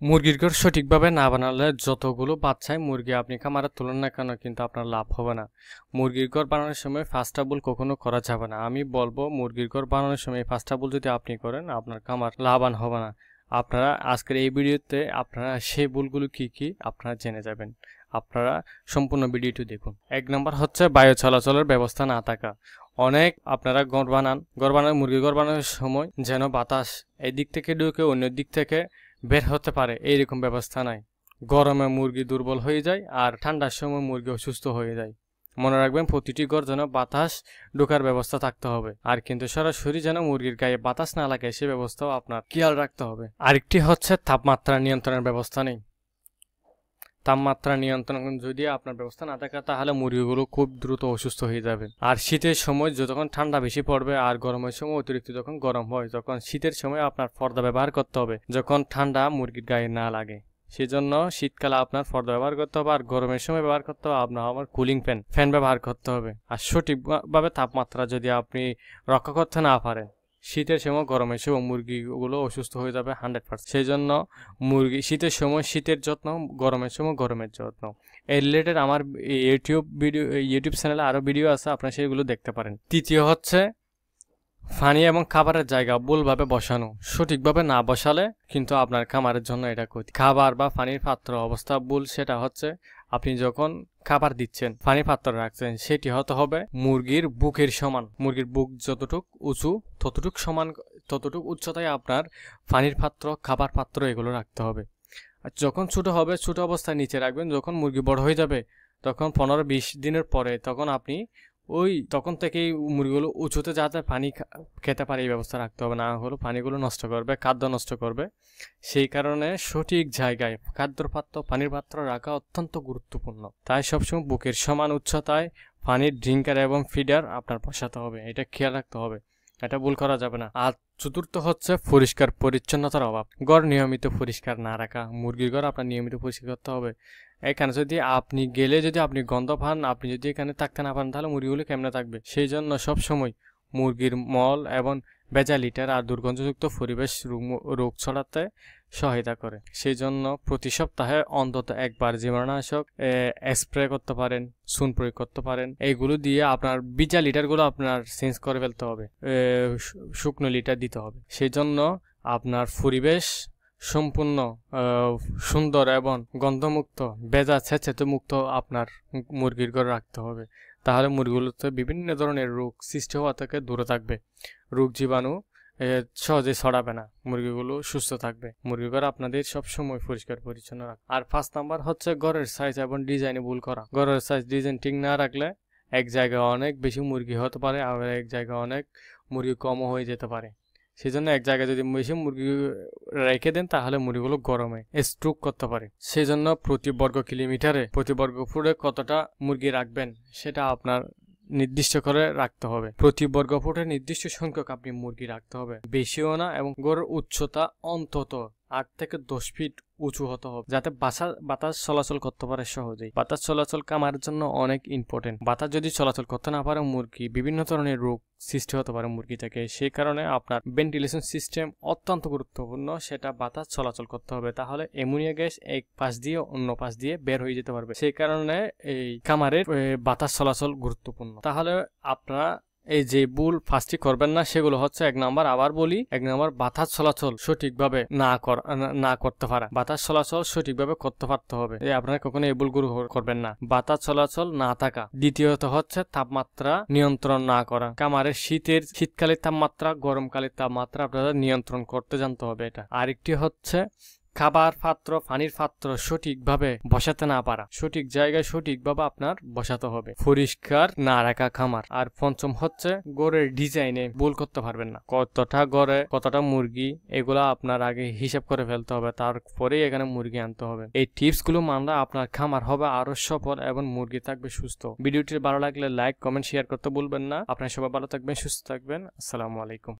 মুরগির ঘর সঠিকভাবে না বানালে যতগুলো বাচ্চায় মুরগি আপনি খামারে তুলেন না কেন কিন্তু আপনার লাভ হবে না। মুরগির ঘর বানানোর সময় ফার্স্ট ভুল কখনো করা যাবে না। আমি বলবো মুরগির ঘর বানানোর সময় ফার্স্ট ভুল যদি আপনি করেন আপনার খামার লাভবান হবে না। আপনারা আজকের এই ভিডিওতে আপনারা সেই ভুলগুলো কি আপনারা জেনে যাবেন। আপনারা সম্পূর্ণ ভিডিওটি দেখুন। 1 নম্বর হচ্ছে বায়ু চলাচলের ব্যবস্থা না থাকা। অনেক আপনারা ঘর বানান মুরগির ঘর বানানোর সময় যেন বাতাস এদিক থেকে ঢুকে অন্য দিক থেকে বের হতে পারে এইরকম ব্যবস্থা নাই। গরমে মুরগি দুর্বল হয়ে যায় আর ঠান্ডার সময় মুরগি অসুস্থ হয়ে যায়। মনে রাখবেন প্রতিটি ঘর যেন বাতাস ঢোকার ব্যবস্থা থাকতে হবে, আর কিন্তু সরাসরি যেন মুরগির গায়ে বাতাস না লাগে সে ব্যবস্থাও আপনার খেয়াল রাখতে হবে। আরেকটি হচ্ছে তাপমাত্রা নিয়ন্ত্রণের ব্যবস্থা নেই। তাপমাত্রা নিয়ন্ত্রণ যদি আপনার ব্যবস্থা না থাকে তাহলে মুরগিগুলো খুব দ্রুত অসুস্থ হয়ে যাবে। আর শীতের সময় যখন ঠান্ডা বেশি পড়বে আর গরমের সময় অতিরিক্ত যখন গরম হয় তখন শীতের সময় আপনার পর্দা ব্যবহার করতে হবে যখন ঠান্ডা মুরগির গায়ে না লাগে। সেজন্য শীতকালে আপনার পর্দা ব্যবহার করতে হবে, আর গরমের সময় ব্যবহার করতে হবে আপনার আমার কুলিং ফ্যান ব্যবহার করতে হবে। আর সঠিকভাবে তাপমাত্রা যদি আপনি রক্ষা করতে না পারেন শীতের সময় গরমের সময় মুরগিগুলো অসুস্থ হয়ে যাবে 100%। সেই জন্য মুরগি শীতের সময় শীতের যত্ন, গরমের সময় গরমের যত্ন। এই রিলেটেড আমার ইউটিউব চ্যানেলে আরও ভিডিও আছে, আপনারা সেগুলো দেখতে পারেন। তৃতীয় হচ্ছে পানি এবং খাবারের জায়গা ভুলভাবে বসানো। সঠিকভাবে না বসালে কিন্তু আপনার খামারের জন্য এটা ক্ষতি। খাবার বা পানির পাত্র অবস্থা ভুল। সেটা হচ্ছে আপনি যখন খাবার দিচ্ছেন পানির পাত্র রাখছেন সেটি হতে হবে মুরগির বুকের সমান। মুরগির বুক যতটুক উঁচু ততটুক উচ্চতায় আপনার পানির পাত্র, খাবার পাত্র এগুলো রাখতে হবে। আর যখন ছোট হবে ছোট অবস্থায় নিচে রাখবেন। যখন মুরগি বড় হয়ে যাবে তখন 15-20 দিনের পরে তখন আপনি তখন থেকেই মুরগিগুলো উঁচুতে যাতে পানি খেতে পারে এই ব্যবস্থা রাখতে হবে, না হলে পানিগুলো নষ্ট করবে, খাদ্য নষ্ট করবে। সেই কারণে সঠিক জায়গায় খাদ্যর পাত্র, পানির পাত্র রাখা অত্যন্ত গুরুত্বপূর্ণ। তাই সবসময় বুকের সমান উচ্চতায় পানির ড্রিঙ্কার এবং ফিডার আপনার বসাতে হবে, এটা খেয়াল রাখতে হবে, এটা ভুল করা যাবে না। আর চতুর্থ হচ্ছে পরিষ্কার পরিচ্ছন্নতার অভাব। ঘর নিয়মিত পরিষ্কার না রাখা। মুরগির ঘর আপনার নিয়মিত পরিষ্কার করতে হবে। এখানে যদি আপনি গেলে যদি আপনি গন্ধ পান, আপনি যদি এখানে থাকতে না পারেন তাহলে মুরগিগুলো কেমনে থাকবে? সেই জন্য সবসময় মুরগির মল এবং ভেজা লিটার আর দুর্গন্ধযুক্ত পরিবেশ রোগ ছড়াতে সহায়তা করে। সেই জন্য প্রতি সপ্তাহে অন্তত একবার জীবাণুনাশক স্প্রে করতে পারেন, চুন প্রয়োগ করতে পারেন। এইগুলো দিয়ে আপনার ভিজা লিটারগুলো আপনার চেঞ্জ করে ফেলতে হবে, শুকনো লিটার দিতে হবে। সেই জন্য আপনার পরিবেশ সম্পূর্ণ সুন্দর এবং গন্ধমুক্ত, ভেজা ছেঁচেতে মুক্ত আপনার মুরগির ঘর রাখতে হবে। তাহলে মুরগিগুলোতে বিভিন্ন ধরনের রোগ সৃষ্টি হওয়া থেকে দূরে থাকবে, রোগ জীবাণু সহজে ছড়াবে না, মুরগিগুলো সুস্থ থাকবে। মুরগির ঘর আপনাদের সবসময় পরিষ্কার পরিচ্ছন্ন রাখবে। আর 5 নাম্বার হচ্ছে ঘরের সাইজ এবং ডিজাইনে ভুল করা। ঘরের সাইজ ডিজাইন ঠিক না রাখলে এক জায়গায় অনেক বেশি মুরগি হতে পারে, আবার এক জায়গায় অনেক মুরগি কমও হয়ে যেতে পারে। সেই জন্য এক জায়গায় যদি বেশি মুরগি রেখে দেন তাহলে মুরগিগুলো গরমে স্ট্রোক করতে পারে। সেই জন্য প্রতি বর্গ কিলোমিটারে, প্রতি বর্গ ফুটে কতটা মুরগি রাখবেন সেটা আপনার নির্দিষ্ট করে রাখতে হবে। প্রতি বর্গ ফুটে নির্দিষ্ট সংখ্যক আপনি মুরগি রাখতে হবে, বেশিও না। এবং ঘরের উচ্চতা অন্তত 8 থেকে 10 ফিট উঁচু হতে হবে, যাতে বাতাস চলাচল করতে পারে সহজেই। বাতাস চলাচল খামারের জন্য অনেক ইম্পর্টেন্ট। বাতাস যদি চলাচল করতে না পারে মুরগি বিভিন্ন ধরনের রোগ সৃষ্টি হতে পারে মুরগি থেকে। সেই কারণে আপনার ভেন্টিলেশন সিস্টেম অত্যন্ত গুরুত্বপূর্ণ, সেটা বাতাস চলাচল করতে হবে, তাহলে অ্যামোনিয়া গ্যাস এক পাশ দিয়ে অন্য পাশ দিয়ে বের হয়ে যেতে পারবে। সেই কারণে এই খামারের বাতাস চলাচল গুরুত্বপূর্ণ। তাহলে আপনারা এই যে ভুল ফার্স্টই করবেন না সেগুলো হচ্ছে 1 নাম্বার, আবার বলি 1 নাম্বার বাতাস চলাচল সঠিকভাবে না করতে পারা। বাতাস চলাচল সঠিকভাবে করতে পারতে হবে, আপনারা কখনো এই ভুলগুলো করবেন না। বাতাস চলাচল না থাকা। দ্বিতীয়ত হচ্ছে তাপমাত্রা নিয়ন্ত্রণ না করা। খামারের শীতকালের তাপমাত্রা, গরমকালের তাপমাত্রা আপনারা নিয়ন্ত্রণ করতে জানতে হবে। এটা আরেকটি হচ্ছে খাবার পাত্র, পানির পাত্র সঠিকভাবে বসাতে না পারা। সঠিক জায়গায় সঠিকভাবে আপনার বসাতে হবে। পরিষ্কার না রাখা খামার। আর পঞ্চম হচ্ছে গড়ের ডিজাইনে ভুল করতে পারবেন না। কতটা গড়ে কতটা মুরগি এগুলা আপনার আগে হিসাব করে ফেলতে হবে, তারপরেই এখানে মুরগি আনতে হবে। এই টিপস গুলো মানলে আপনার খামার হবে আরো সফল এবং মুরগি থাকবে সুস্থ। ভিডিওটি ভালো লাগলে লাইক, কমেন্ট, শেয়ার করতে ভুলবেন না। আপনারা সবাই ভালো থাকবেন, সুস্থ থাকবেন। আসসালামু আলাইকুম।